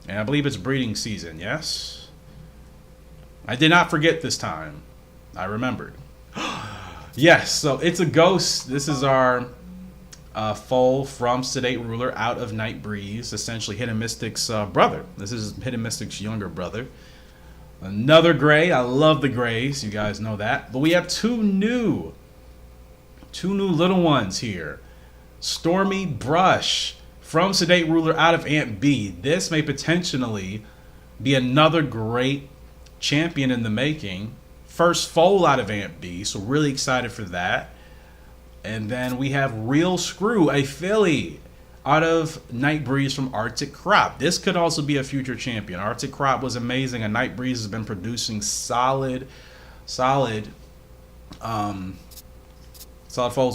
And I believe it's breeding season, yes? I did not forget this time. I remembered. Yes, so it's a ghost. This is our foal from Sedate Ruler out of Night Breeze, essentially Hidden Mystic's brother. This is Hidden Mystic's younger brother. Another gray. I love the grays. You guys know that. But we have two new little ones here. Stormy Brush from Sedate Ruler out of Ant B. This may potentially be another great champion in the making. First foal out of Ant B, so really excited for that. And then we have Real Screw, a filly out of Night Breeze from Arctic Crop. This could also be a future champion. Arctic Crop was amazing, and Night Breeze has been producing solid foals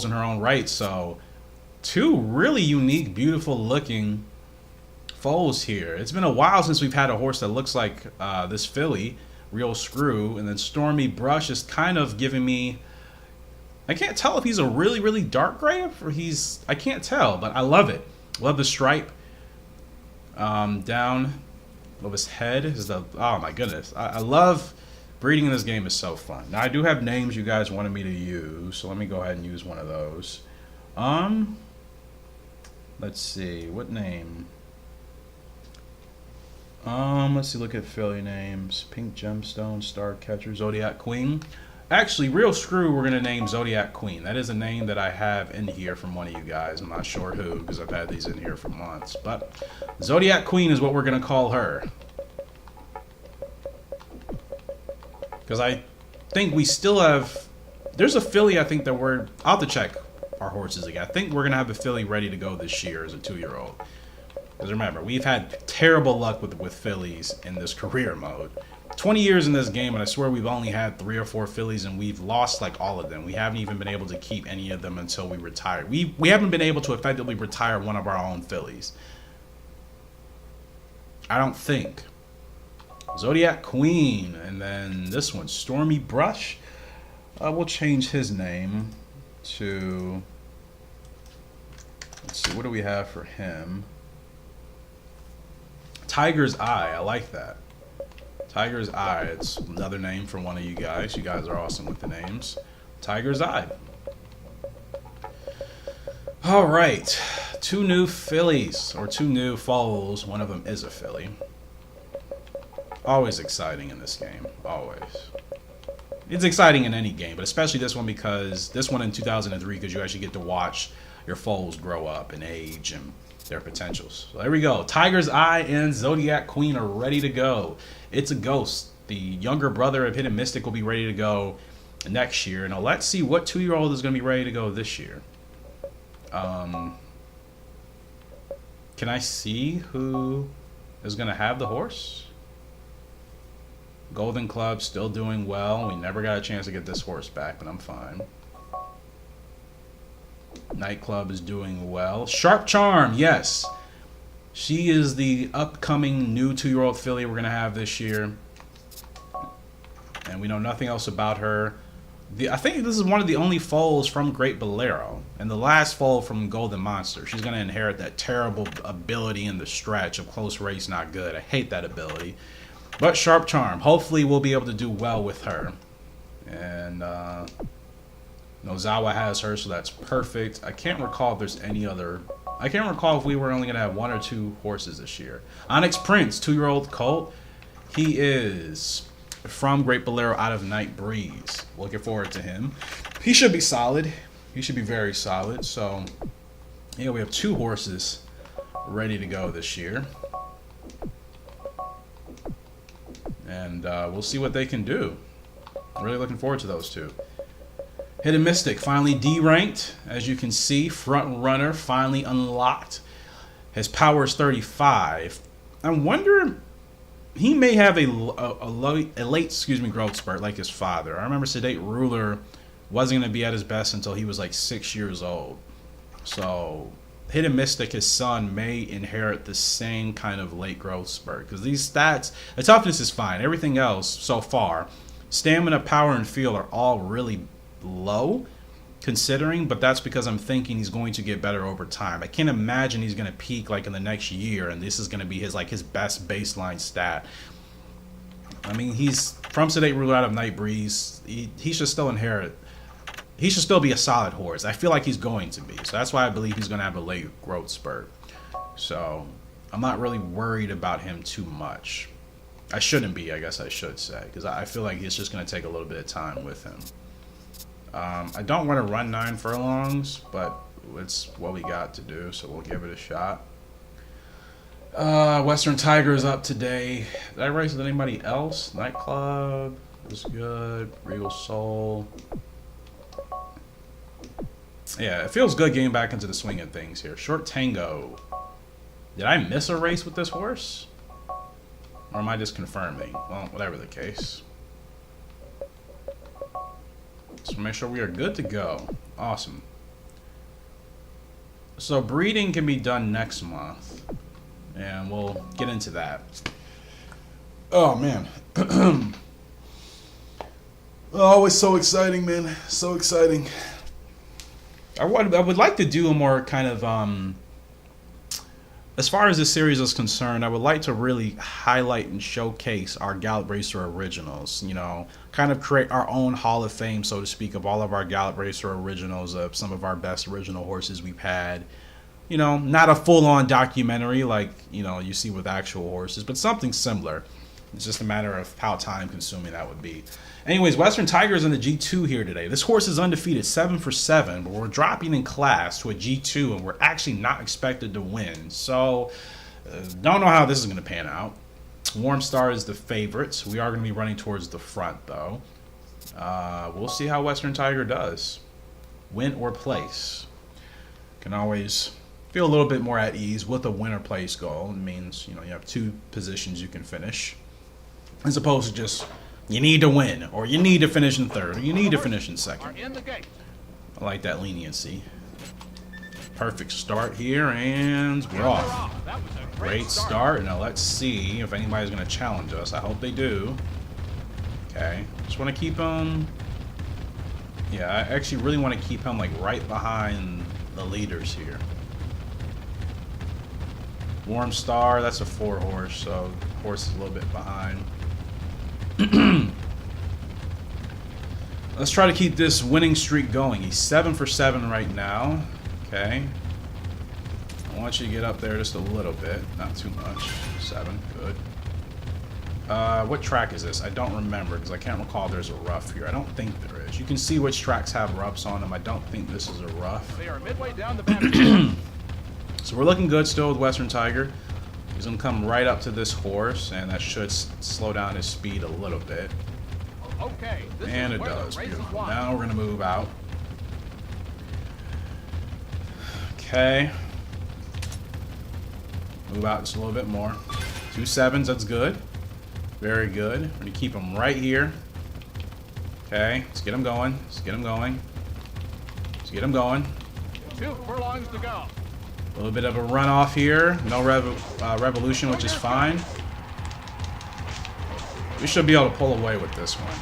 in her own right. So two really unique, beautiful looking foals here. It's been a while since we've had a horse that looks like this filly, Real Screw, and then Stormy Brush is kind of giving me, I can't tell if he's a really, really dark gray or I can't tell, but I love it. Love the stripe down of his head. Oh my goodness. I love breeding in this game. Is so fun. Now I do have names you guys wanted me to use, so let me go ahead and use one of those. Let's see, what name? Let's see, look at filly names. Pink Gemstone, Star Catcher, Zodiac Queen. Actually, Real Screw, we're going to name Zodiac Queen. That is a name that I have in here from one of you guys. I'm not sure who, because I've had these in here for months. But Zodiac Queen is what we're going to call her. Because I think we still have... There's a filly, I think, that we're... I'll have to check our horses again. I think we're going to have a filly ready to go this year as a 2-year-old. Because remember, we've had terrible luck with fillies in this career mode. 20 years in this game, and I swear we've only had 3 or 4 fillies, and we've lost like all of them. We haven't even been able to keep any of them until we retire. We haven't been able to effectively retire one of our own fillies. I don't think. Zodiac Queen, and then this one, Stormy Brush. We'll change his name to... Let's see, what do we have for him? Tiger's Eye. I like that. Tiger's Eye. It's another name for one of you guys. You guys are awesome with the names. Tiger's Eye. All right. 2 new fillies, or 2 new foals. One of them is a filly. Always exciting in this game. Always. It's exciting in any game, but especially this one, because this one in 2003, because you actually get to watch your foals grow up and age and their potentials. So there we go. Tiger's Eye and Zodiac Queen are ready to go. It's a ghost. The younger brother of Hidden Mystic will be ready to go next year. Now let's see what 2-year-old is going to be ready to go this year. Can I see who is going to have the horse? Golden Club still doing well. We never got a chance to get this horse back, but I'm fine. Nightclub is doing well. Sharp Charm, yes. She is the upcoming new 2-year-old filly we're going to have this year. And we know nothing else about her. I think this is one of the only foals from Great Bolero. And the last foal from Golden Monster. She's going to inherit that terrible ability in the stretch of Close Race Not Good. I hate that ability. But Sharp Charm. Hopefully we'll be able to do well with her. And Nozawa has her, so that's perfect. I can't recall if there's any other... I can't recall if we were only going to have 1 or 2 horses this year. Onyx Prince, 2-year-old colt. He is from Great Bolero out of Night Breeze. Looking forward to him. He should be solid. He should be very solid. So, yeah, we have 2 horses ready to go this year. And we'll see what they can do. Really looking forward to those 2. Hidden Mystic finally D-ranked. As you can see, Front Runner finally unlocked. His power is 35. I wonder, he may have a late growth spurt like his father. I remember Sedate Ruler wasn't going to be at his best until he was like 6 years old. So Hidden Mystic, his son, may inherit the same kind of late growth spurt. Because these stats, the toughness is fine. Everything else so far, stamina, power, and feel are all really low. considering, but that's because I'm thinking he's going to get better over time. I can't imagine he's going to peak like in the next year and this is going to be his best baseline stat. I mean, he's from Sedate Ruler out of Night Breeze. He should still inherit. He should still be a solid horse. I feel like he's going to be. So that's why I believe he's going to have a late growth spurt. So I'm not really worried about him too much. I shouldn't be, I guess I should say, because I feel like it's just going to take a little bit of time with him. I don't want to run 9 furlongs, but it's what we got to do, so we'll give it a shot. Western Tiger is up today. Did I race with anybody else? Nightclub was good. Regal Soul. Yeah, it feels good getting back into the swing of things here. Short Tango. Did I miss a race with this horse? Or am I just confirming? Well, whatever the case. So make sure we are good to go. Awesome. So breeding can be done next month. And we'll get into that. Oh, man. Oh, it's so exciting, man. So exciting. I would like to do a more kind of, as far as this series is concerned, I would like to really highlight and showcase our Gallop Racer originals. You know, kind of create our own Hall of Fame, so to speak, of all of our Gallop Racer originals, of some of our best original horses we've had. You know, not a full-on documentary like, you know, you see with actual horses, but something similar. It's just a matter of how time-consuming that would be. Anyways, Western Tiger's in the G2 here today. This horse is undefeated, 7 for 7, but we're dropping in class to a G2, and we're actually not expected to win. So, don't know how this is going to pan out. Warm Star is the favorite. We are going to be running towards the front, though. We'll see how Western Tiger does. Win or place. Can always feel a little bit more at ease with a win or place goal. It means, you know, you have 2 positions you can finish, as opposed to just, you need to win, or you need to finish in 3rd, or you need to finish in 2nd. I like that leniency. Perfect start here, and we're off. Great start. Now let's see if anybody's going to challenge us. I hope they do. Okay. Just want to keep him. Yeah, I actually really want to keep him like right behind the leaders here. Warm Star, that's a 4 horse, so horse is a little bit behind. Let's try to keep this winning streak going. He's 7 for 7 right now. Okay. I want you to get up there just a little bit, not too much. 7, good. What track is this? I don't remember because I can't recall there's a rough here. I don't think there is. You can see which tracks have roughs on them. I don't think this is a rough. They are midway down the back. So we're looking good still with Western Tiger. He's going to come right up to this horse, and that should slow down his speed a little bit. Okay, and it does. Beautiful. Now we're going to move out. Okay. Move out just a little bit more. 2 7s, that's good. Very good. We're going to keep him right here. Okay, let's get him going. Let's get him going. Let's get him going. 2 furlongs to go. A little bit of a runoff here. No revolution, which is fine. We should be able to pull away with this one.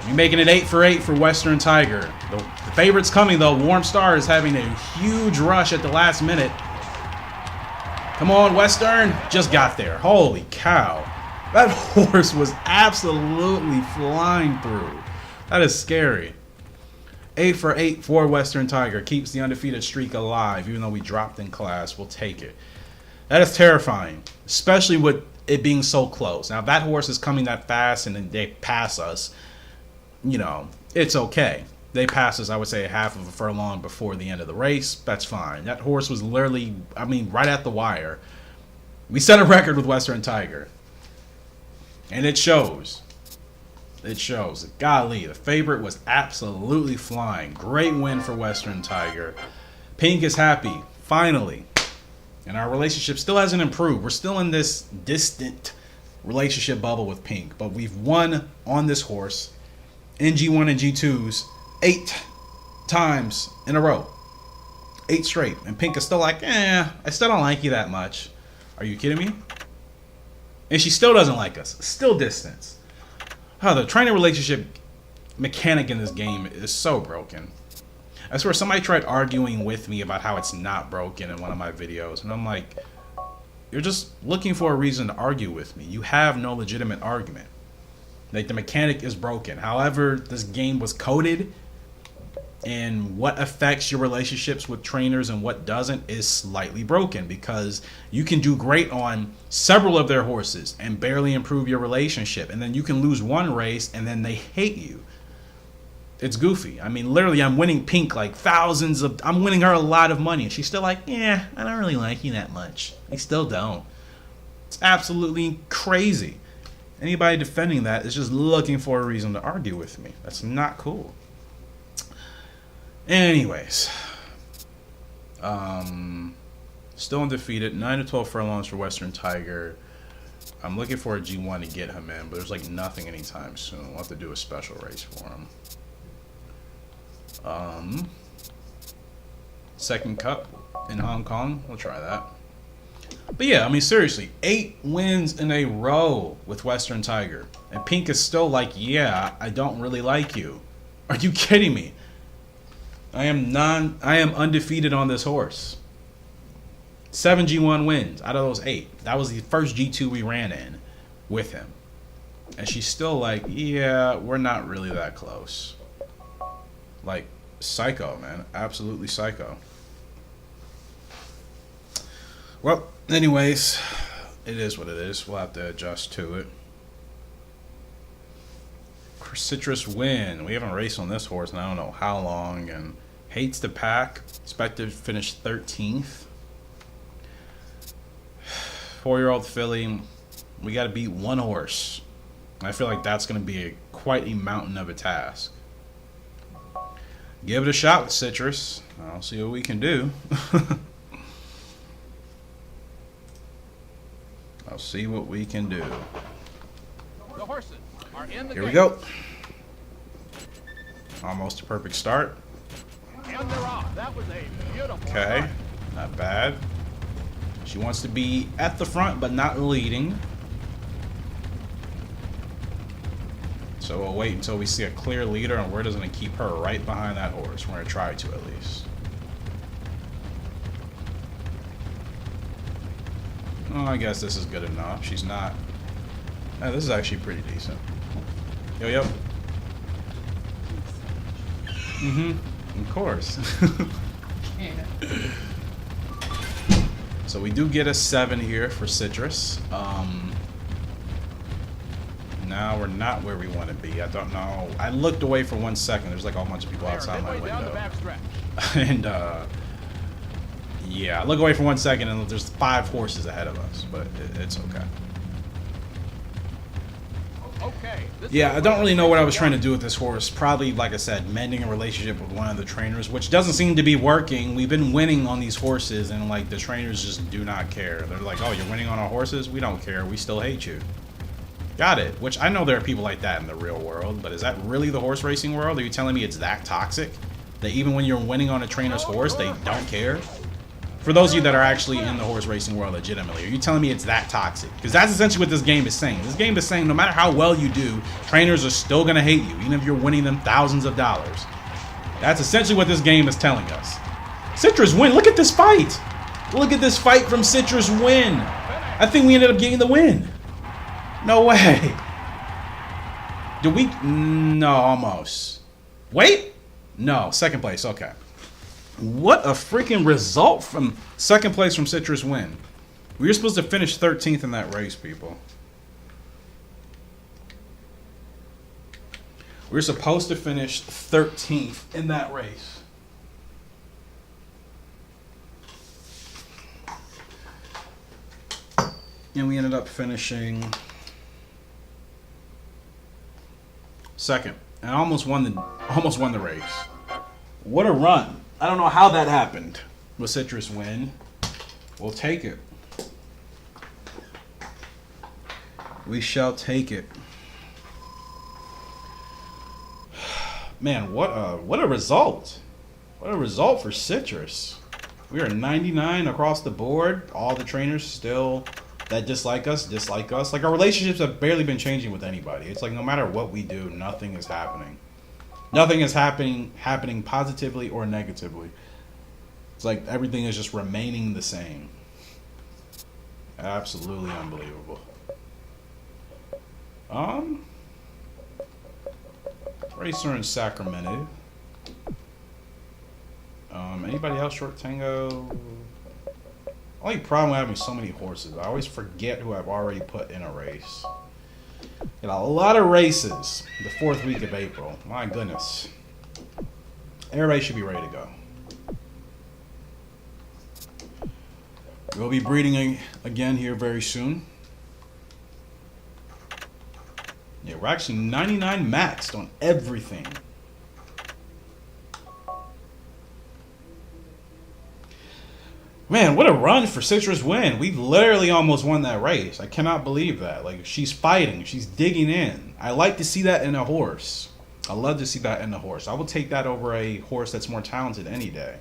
We're making it 8 for 8 for Western Tiger. The favorite's coming, though. Warm Star is having a huge rush at the last minute. Come on, Western. Just got there. Holy cow. That horse was absolutely flying through. That is scary. 8 for 8 for Western Tiger. Keeps the undefeated streak alive, even though we dropped in class. We'll take it. That is terrifying, especially with it being so close. Now, if that horse is coming that fast and then they pass us, you know, it's okay. They pass us, I would say, a half of a furlong before the end of the race. That's fine. That horse was literally, I mean, right at the wire. We set a record with Western Tiger. And it shows. It shows. Golly, the favorite was absolutely flying. Great win for Western Tiger. Pink is happy, finally. And our relationship still hasn't improved. We're still in this distant relationship bubble with Pink. But we've won on this horse in G1 and G2s 8 times in a row. 8 straight. And Pink is still like, I still don't like you that much. Are you kidding me? And she still doesn't like us. Still distance. Oh, the trainer relationship mechanic in this game is so broken. I swear somebody tried arguing with me about how it's not broken in one of my videos, and I'm like, you're just looking for a reason to argue with me. You have no legitimate argument. Like, the mechanic is broken. However, this game was coded, and what affects your relationships with trainers and what doesn't is slightly broken, because you can do great on several of their horses and barely improve your relationship, and then you can lose one race and then they hate you. It's goofy. I mean, literally, I'm winning Pink like I'm winning her a lot of money, and she's still like, yeah, I don't really like you that much. I still don't. It's absolutely crazy. Anybody defending that is just looking for a reason to argue with me. That's not cool. Anyways, still undefeated, 9 to 12 furlongs for Western Tiger. I'm looking for a G1 to get him in, but there's like nothing anytime soon. We'll have to do a special race for him. Second Cup in Hong Kong. We'll try that. But yeah, I mean, seriously, 8 wins in a row with Western Tiger, and Pink is still like, yeah, I don't really like you. Are you kidding me? I am undefeated on this horse. 7 G1 wins out of those 8. That was the first G2 we ran in with him. And she's still like, yeah, we're not really that close. Like, psycho, man. Absolutely psycho. Well, anyways, it is what it is. We'll have to adjust to it. Citrus Win. We haven't raced on this horse in I don't know how long, and hates the pack. Expected to finish 13th. 4-year-old filly. We got to beat one horse. I feel like that's going to be quite a mountain of a task. Give it a shot with Citrus. I'll see what we can do. I'll see what we can do. The horses are in the Here we gate. go. Almost a perfect start. And they're off. That was a beautiful Okay, start. not bad. She wants to be at the front, but not leading. So we'll wait until we see a clear leader, and we're just going to keep her right behind that horse. We're going to try to, at least. Oh, I guess this is good enough. She's not... Oh, this is actually pretty decent. Yo, yo. Of course. So we do get a 7 here for Citrus. Now we're not where we want to be. I don't know. I looked away for 1 second. There's like a whole bunch of people They're outside my midway down the window. backstretch. And yeah, I look away for 1 second and there's 5 horses ahead of us, but it's okay. Okay. Yeah, I don't really know what I was trying to do with this horse. Probably, like I said, mending a relationship with one of the trainers, which doesn't seem to be working. We've been winning on these horses, and like the trainers just do not care. They're like, oh, you're winning on our horses? We don't care. We still hate you. Got it. Which I know there are people like that in the real world, but is that really the horse racing world? Are you telling me it's that toxic? That even when you're winning on a trainer's horse, they don't care? For those of you that are actually in the horse racing world legitimately, are you telling me it's that toxic? Because that's essentially what this game is saying. This game is saying no matter how well you do, trainers are still going to hate you, even if you're winning them thousands of dollars. That's essentially what this game is telling us. Citrus Win. Look at this fight. Look at this fight from Citrus Win. I think we ended up getting the win. No way. Did we? No, almost. Wait. No, second place. Okay. What a freaking result from second place from Citrus Win. We were supposed to finish 13th in that race, people. We were supposed to finish 13th in that race. And we ended up finishing second. And almost won the race. What a run. I don't know how that happened with Citrus Win. We'll take it. We shall take it. Man, what a result. What a result for Citrus. We are 99 across the board. All the trainers still that dislike us. Like, our relationships have barely been changing with anybody. It's like no matter what we do, nothing is happening. Nothing is happening positively or negatively. It's like everything is just remaining the same. Absolutely unbelievable. Racer in Sacramento. Anybody else short tango? Only problem with having so many horses, I always forget who I've already put in a race. Got a lot of races the 4th week of April. My goodness. Everybody should be ready to go. We'll be breeding again here very soon. Yeah, we're actually 99 maxed on everything. Man, what a run for Citrus Win. We've literally almost won that race. I cannot believe that. Like, she's fighting. She's digging in. I like to see that in a horse. I love to see that in a horse. I will take that over a horse that's more talented any day.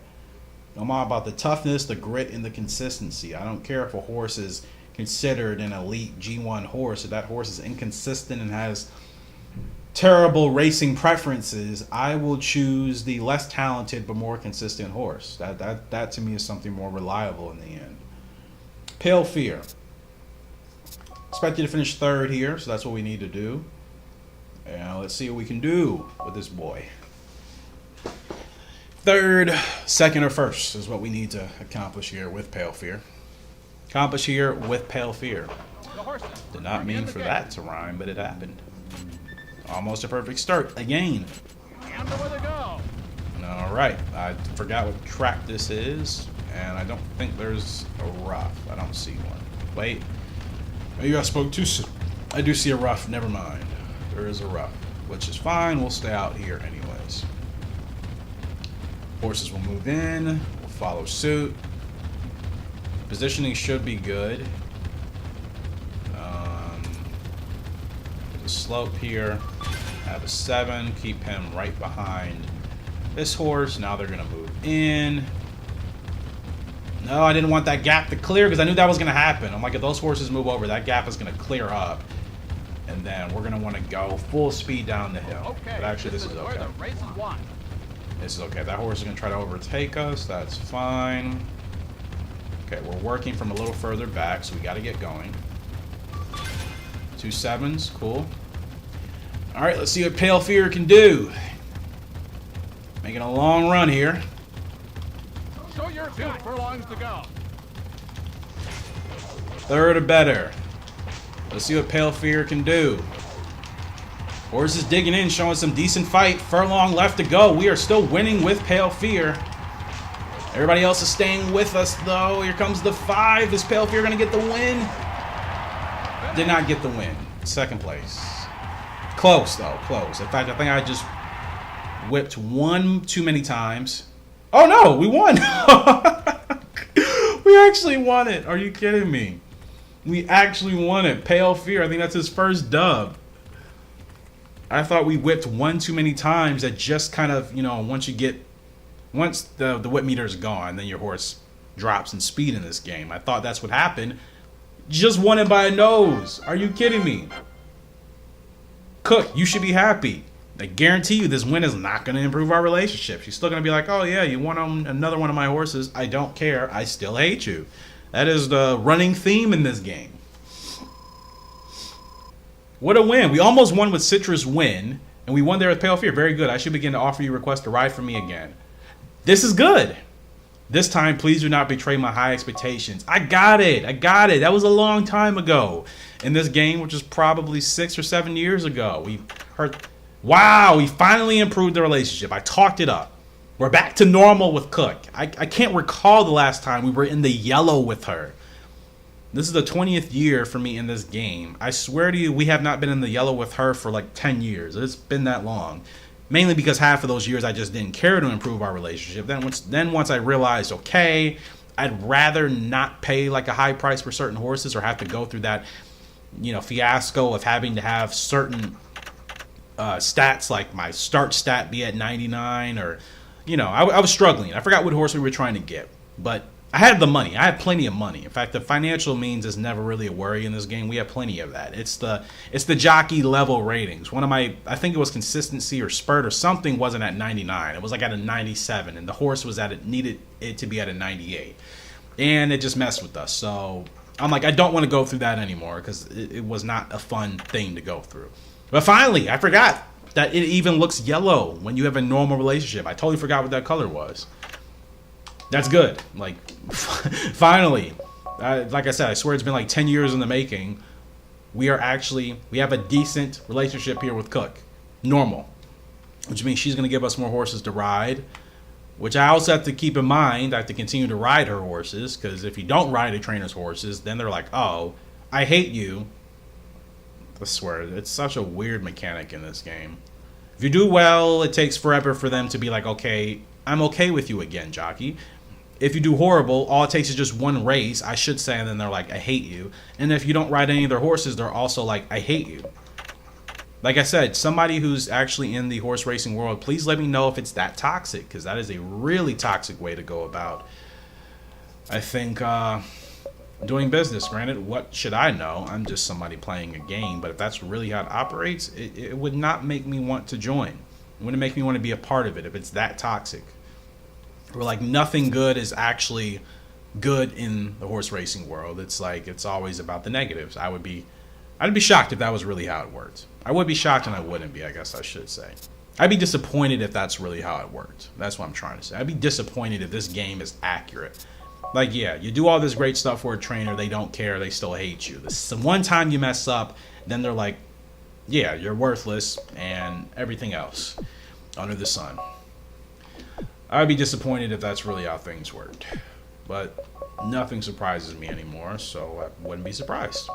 I'm all about the toughness, the grit, and the consistency. I don't care if a horse is considered an elite G1 horse. If that horse is inconsistent and has terrible racing preferences, I will choose the less talented but more consistent horse. That to me is something more reliable in the end. Pale Fear. Expected to finish 3rd here, so that's what we need to do. And let's see what we can do with this boy. 3rd, 2nd, or 1st is what we need to accomplish here with Pale Fear. Accomplish here with Pale Fear. Did not mean for that to rhyme, but it happened. Almost a perfect start again. And away they go. All right, I forgot what track this is, and I don't think there's a rough. I don't see one. Wait, maybe I spoke too soon. I do see a rough. Never mind. There is a rough, which is fine. We'll stay out here anyways. Horses will move in. We'll follow suit. Positioning should be good. There's a slope here. Have a 7. Keep him right behind this horse. Now they're going to move in. No, I didn't want that gap to clear because I knew that was going to happen. I'm like, if those horses move over, that gap is going to clear up. And then we're going to want to go full speed down the hill. Okay, But actually, this is where okay. the race is won. This is okay. That horse is going to try to overtake us. That's fine. Okay, we're working from a little further back, so we got to get going. 2 7s. Cool. All right, let's see what Pale Fear can do. Making a long run here. Show your 2 furlongs to go. 3rd or better. Let's see what Pale Fear can do. Horse is digging in, showing some decent fight. Furlong left to go. We are still winning with Pale Fear. Everybody else is staying with us, though. Here comes the 5. Is Pale Fear going to get the win? Did not get the win. 2nd place. Close, though. Close. In fact, I think I just whipped one too many times. Oh, no. We won. We actually won it. Are you kidding me? We actually won it. Pale Fear. I think that's his first dub. I thought we whipped one too many times. That just kind of, you know, once the whip meter is gone, then your horse drops in speed in this game. I thought that's what happened. Just won it by a nose. Are you kidding me? Cook, you should be happy. I guarantee you this win is not going to improve our relationship. She's still going to be like, oh yeah, you won on another one of my horses. I don't care. I still hate you. That is the running theme in this game. What a win. We almost won with Citrus Win, and we won there with Pale Fear. Very good. I should begin to offer you requests to ride for me again. This is good. This time, please do not betray my high expectations. I got it. I got it. That was a long time ago in this game, which is probably 6 or 7 years ago. We heard, wow, we finally improved the relationship. I talked it up. We're back to normal with Cook. I can't recall the last time we were in the yellow with her. This is the 20th year for me in this game. I swear to you, we have not been in the yellow with her for like 10 years. It's been that long. Mainly because half of those years I just didn't care to improve our relationship. Then once I realized, okay, I'd rather not pay like a high price for certain horses or have to go through that, you know, fiasco of having to have certain stats like my start stat be at 99 or, you know, I was struggling. I forgot what horse we were trying to get. But I had the money. I had plenty of money. In fact, the financial means is never really a worry in this game. We have plenty of that. It's the jockey level ratings. One of my, I think it was consistency or spurt or something, wasn't at 99. It was like at a 97, and the horse was needed it to be at a 98, and it just messed with us. So I'm like, I don't want to go through that anymore because it was not a fun thing to go through. But finally, I forgot that it even looks yellow when you have a normal relationship. I totally forgot what that color was. That's good. Like, finally, like I said, I swear it's been like 10 years in the making. We have a decent relationship here with Cook. Normal. Which means she's going to give us more horses to ride. Which I also have to keep in mind. I have to continue to ride her horses. Because if you don't ride a trainer's horses, then they're like, oh, I hate you. I swear, it's such a weird mechanic in this game. If you do well, it takes forever for them to be like, okay, I'm okay with you again, jockey. If you do horrible, all it takes is just one race, I should say, and then they're like, I hate you. And if you don't ride any of their horses, they're also like, I hate you. Like I said, somebody who's actually in the horse racing world, please let me know if it's that toxic, because that is a really toxic way to go about, I think, doing business. Granted, what should I know? I'm just somebody playing a game, but if that's really how it operates, it would not make me want to join. It wouldn't make me want to be a part of it if it's that toxic. Or like nothing good is actually good in the horse racing world. It's like it's always about the negatives. I'd be shocked if that was really how it worked. I would be shocked and I wouldn't be, I guess I should say. I'd be disappointed if that's really how it worked. That's what I'm trying to say. I'd be disappointed if this game is accurate. Like, yeah, you do all this great stuff for a trainer, they don't care, they still hate you. The one time you mess up, then they're like, yeah, you're worthless and everything else under the sun. I'd be disappointed if that's really how things worked. But nothing surprises me anymore, so I wouldn't be surprised.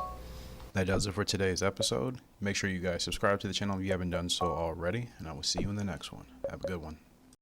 That does it for today's episode. Make sure you guys subscribe to the channel if you haven't done so already, and I will see you in the next one. Have a good one.